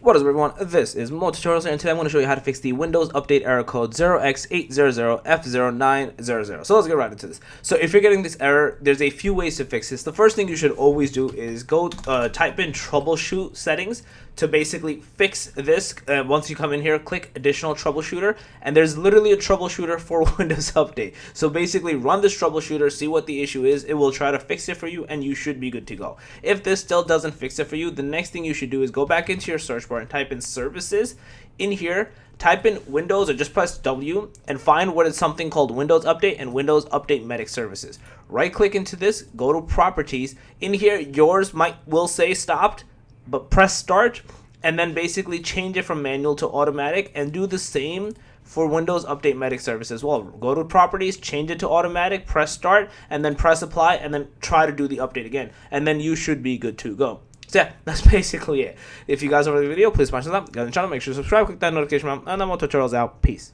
What is up, everyone? This is Mo Tutorials, and today I'm going to show you how to fix the Windows Update error code 0x800f0900. So let's get right into this. So if you're getting this error, there's a few ways to fix this. The first thing you should always do is go type in troubleshoot settings to basically fix this. Once you come in here, click additional troubleshooter, and there's literally a troubleshooter for Windows Update. So basically run this troubleshooter, see what the issue is. It will try to fix it for you, and you should be good to go. If this still doesn't fix it for you, the next thing you should do is go back into your search bar and type in services. In here, type in Windows or just press W and find what is something called Windows Update and Windows Update Medic Services. Right click into this, go to properties. In here, yours will say stopped, but press start and then basically change it from manual to automatic, and do the same for Windows Update Medic Service as well. Go to properties, change it to automatic, press start, and then press apply, and then try to do the update again, and then you should be good to go. So yeah, that's basically it. If you guys enjoyed the video, please smash the like, guys on the channel, make sure to subscribe, click that notification bell, and then more tutorials out. Peace.